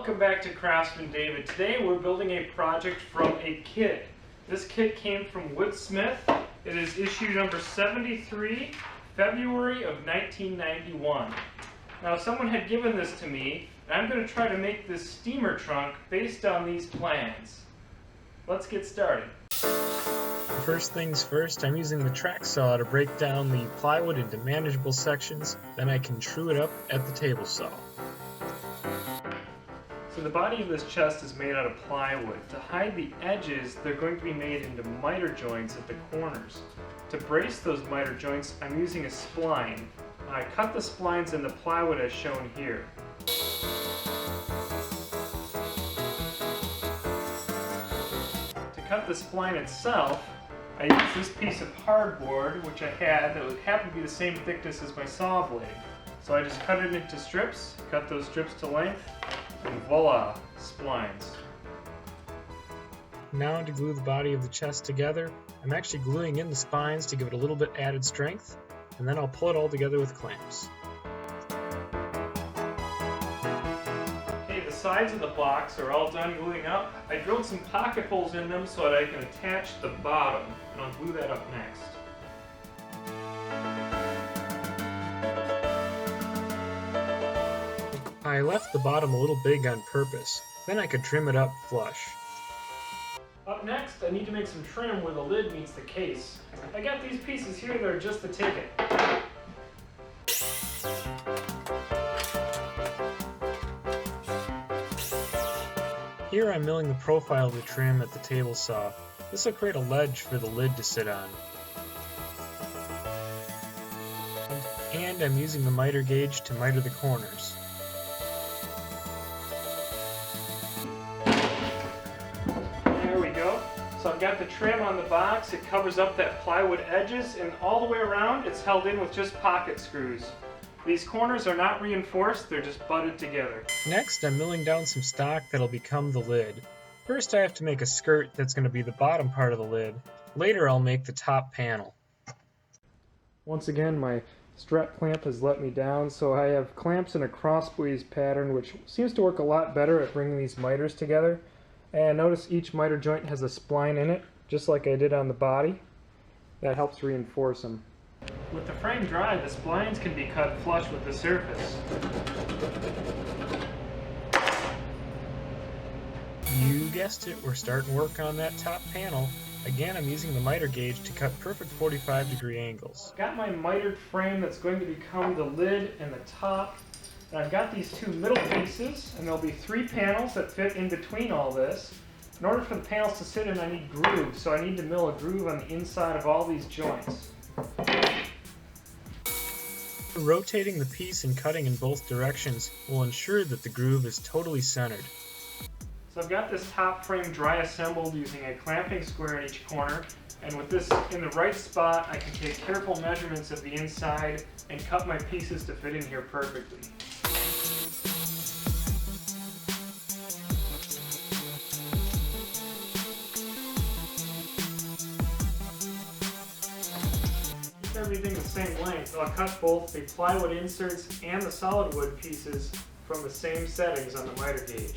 Welcome back to Craftsman David. Today we're building a project from a kit. This kit came from Woodsmith. It is issue number 73, February of 1991. Now someone had given this to me, and I'm going to try to make this steamer trunk based on these plans. Let's get started. First things first, I'm using the track saw to break down the plywood into manageable sections, then I can true it up at the table saw. So the body of this chest is made out of plywood. To hide the edges, they're going to be made into miter joints at the corners. To brace those miter joints, I'm using a spline. I cut the splines in the plywood as shown here. To cut the spline itself, I used this piece of hardboard, which I had, that would happen to be the same thickness as my saw blade. So I just cut it into strips, cut those strips to length, and voila, splines. Now to glue the body of the chest together, I'm actually gluing in the spines to give it a little bit added strength, and then I'll pull it all together with clamps. Okay, the sides of the box are all done gluing up. I drilled some pocket holes in them so that I can attach the bottom, and I'll glue that up next. I left the bottom a little big on purpose, then I could trim it up flush. Up next, I need to make some trim where the lid meets the case. I got these pieces here that are just the ticket. Here I'm milling the profile of the trim at the table saw. This will create a ledge for the lid to sit on. And I'm using the miter gauge to miter the corners. So I've got the trim on the box, it covers up that plywood edges, and all the way around it's held in with just pocket screws. These corners are not reinforced, they're just butted together. Next, I'm milling down some stock that'll become the lid. First I have to make a skirt that's going to be the bottom part of the lid. Later I'll make the top panel. Once again, my strap clamp has let me down, so I have clamps in a cross squeeze pattern, which seems to work a lot better at bringing these miters together. And notice each miter joint has a spline in it, just like I did on the body. That helps reinforce them. With the frame dry, the splines can be cut flush with the surface. You guessed it, we're starting work on that top panel. Again, I'm using the miter gauge to cut perfect 45-degree angles. I've got my mitered frame that's going to become the lid and the top. And I've got these two middle pieces, and there'll be 3 panels that fit in between all this. In order for the panels to sit in, I need grooves, so I need to mill a groove on the inside of all these joints. Rotating the piece and cutting in both directions will ensure that the groove is totally centered. So I've got this top frame dry assembled using a clamping square in each corner, and with this in the right spot, I can take careful measurements of the inside and cut my pieces to fit in here perfectly. Keep everything the same length. I'll cut both the plywood inserts and the solid wood pieces from the same settings on the miter gauge.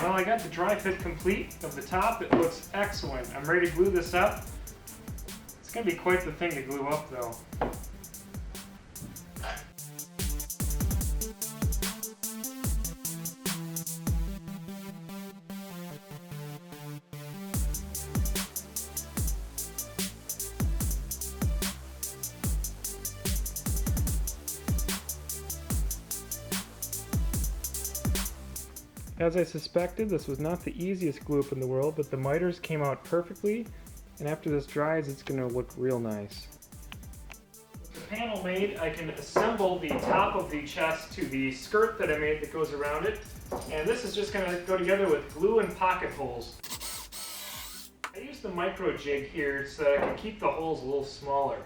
Well, I got the dry fit complete of the top. It looks excellent. I'm ready to glue this up. It's going to be quite the thing to glue up though. As I suspected, this was not the easiest glue up in the world, but the miters came out perfectly, and after this dries, it's going to look real nice. With the panel made, I can assemble the top of the chest to the skirt that I made that goes around it, and this is just going to go together with glue and pocket holes. I used the micro jig here so that I can keep the holes a little smaller.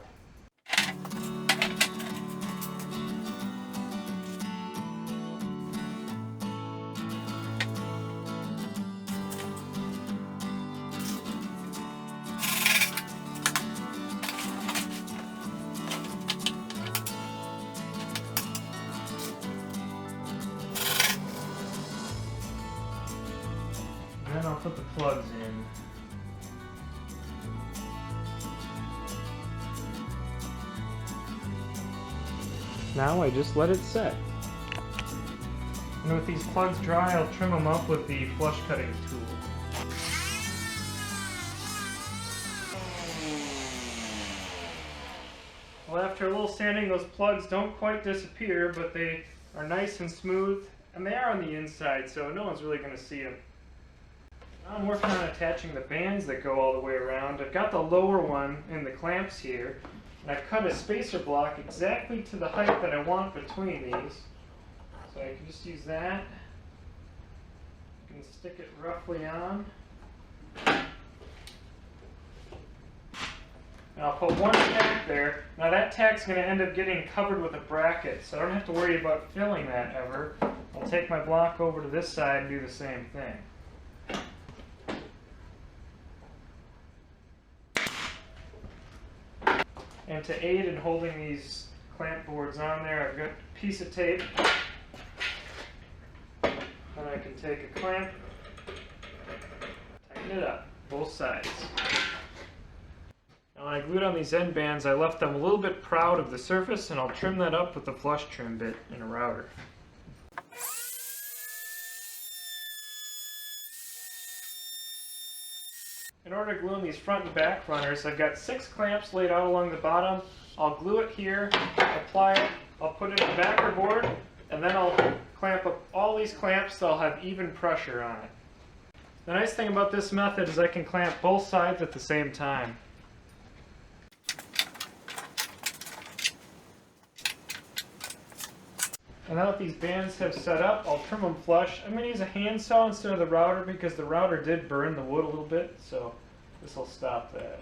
I'll put the plugs in. Now I just let it set. And with these plugs dry, I'll trim them up with the flush cutting tool. Well, after a little sanding, those plugs don't quite disappear, but they are nice and smooth, and they are on the inside, so no one's really going to see them. Now I'm working on attaching the bands that go all the way around. I've got the lower one in the clamps here, and I've cut a spacer block exactly to the height that I want between these. So I can just use that. I can stick it roughly on. And I'll put one tack there. Now that tack's going to end up getting covered with a bracket, so I don't have to worry about filling that ever. I'll take my block over to this side and do the same thing. And to aid in holding these clamp boards on there, I've got a piece of tape. And I can take a clamp, tighten it up, both sides. Now when I glued on these end bands, I left them a little bit proud of the surface, and I'll trim that up with the flush trim bit and a router. In order to glue on these front and back runners, I've got 6 clamps laid out along the bottom. I'll glue it here, apply it, I'll put it in the backer board, and then I'll clamp up all these clamps so I'll have even pressure on it. The nice thing about this method is I can clamp both sides at the same time. And now that these bands have set up, I'll trim them flush. I'm going to use a handsaw instead of the router because the router did burn the wood a little bit, so this will stop that.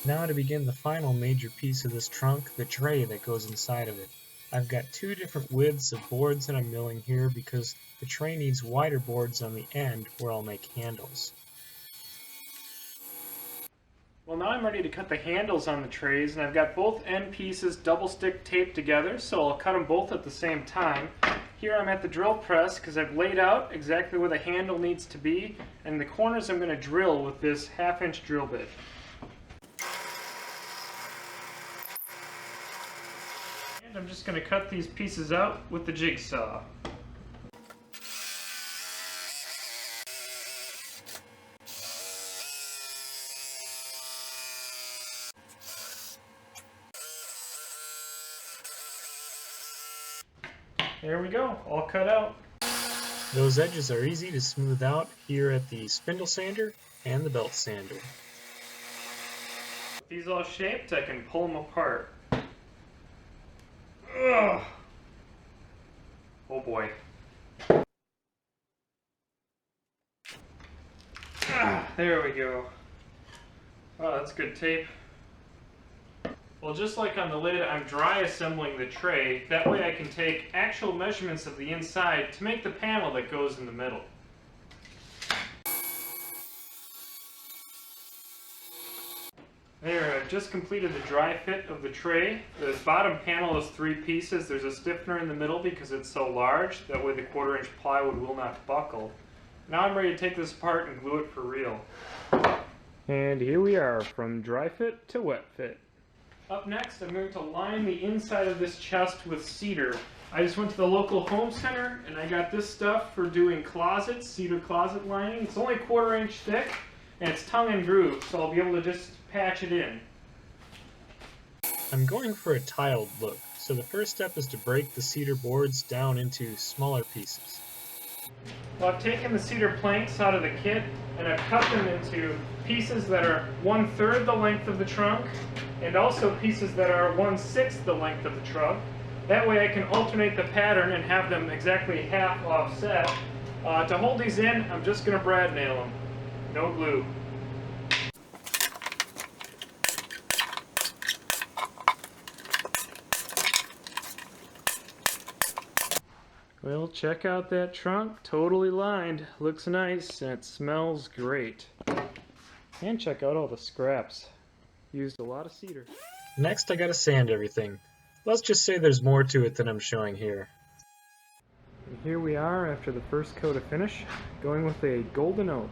Now to begin the final major piece of this trunk, the tray that goes inside of it. I've got 2 different widths of boards that I'm milling here because the tray needs wider boards on the end where I'll make handles. Well, now I'm ready to cut the handles on the trays, and I've got both end pieces double stick taped together, so I'll cut them both at the same time. Here I'm at the drill press because I've laid out exactly where the handle needs to be, and the corners I'm going to drill with this 1/2-inch drill bit. And I'm just going to cut these pieces out with the jigsaw. There we go, all cut out. Those edges are easy to smooth out here at the spindle sander and the belt sander. With these all shaped, I can pull them apart. Ugh. Oh boy. There we go. Oh, that's good tape. Well, just like on the lid, I'm dry assembling the tray. That way I can take actual measurements of the inside to make the panel that goes in the middle. There, I've just completed the dry fit of the tray. The bottom panel is 3 pieces. There's a stiffener in the middle because it's so large. That way the 1/4-inch plywood will not buckle. Now I'm ready to take this apart and glue it for real. And here we are, from dry fit to wet fit. Up next, I'm going to line the inside of this chest with cedar. I just went to the local home center and I got this stuff for doing closets, cedar closet lining. It's only 1/4 inch thick and it's tongue and groove, so I'll be able to just patch it in. I'm going for a tiled look, so the first step is to break the cedar boards down into smaller pieces. Well, I've taken the cedar planks out of the kit and I've cut them into pieces that are 1/3 the length of the trunk and also pieces that are 1/6 the length of the trunk. That way I can alternate the pattern and have them exactly half offset. To hold these in, I'm just going to brad nail them. No glue. Well, check out that trunk, totally lined. Looks nice and it smells great. And check out all the scraps. Used a lot of cedar. Next I gotta sand everything. Let's just say there's more to it than I'm showing here. Here we are after the first coat of finish, going with a golden oak.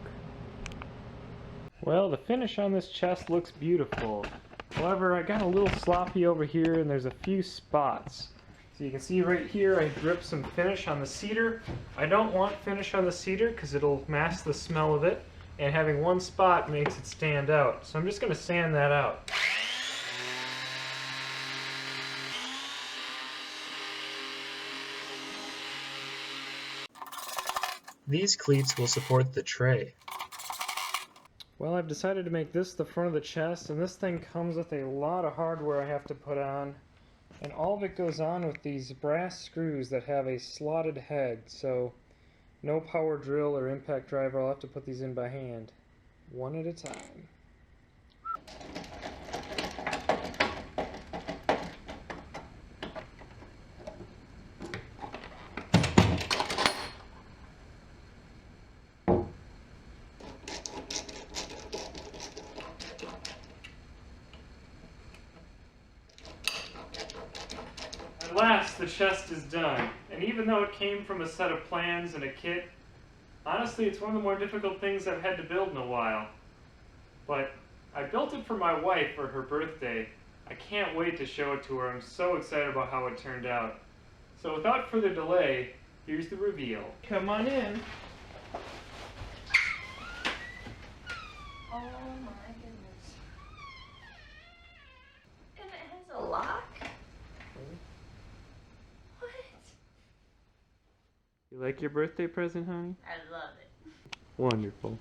Well, the finish on this chest looks beautiful. However, I got a little sloppy over here and there's a few spots. So you can see right here I dripped some finish on the cedar. I don't want finish on the cedar because it'll mask the smell of it, and having one spot makes it stand out. So I'm just going to sand that out. These cleats will support the tray. Well, I've decided to make this the front of the chest, and this thing comes with a lot of hardware I have to put on. And all of it goes on with these brass screws that have a slotted head, so no power drill or impact driver. I'll have to put these in by hand, one at a time. At last, the chest is done, and even though it came from a set of plans and a kit, honestly, it's one of the more difficult things I've had to build in a while. But I built it for my wife for her birthday. I can't wait to show it to her. I'm so excited about how it turned out. So without further delay, here's the reveal. Come on in. Oh my goodness. And it has a lock? What? You like your birthday present, honey? I love it. Wonderful.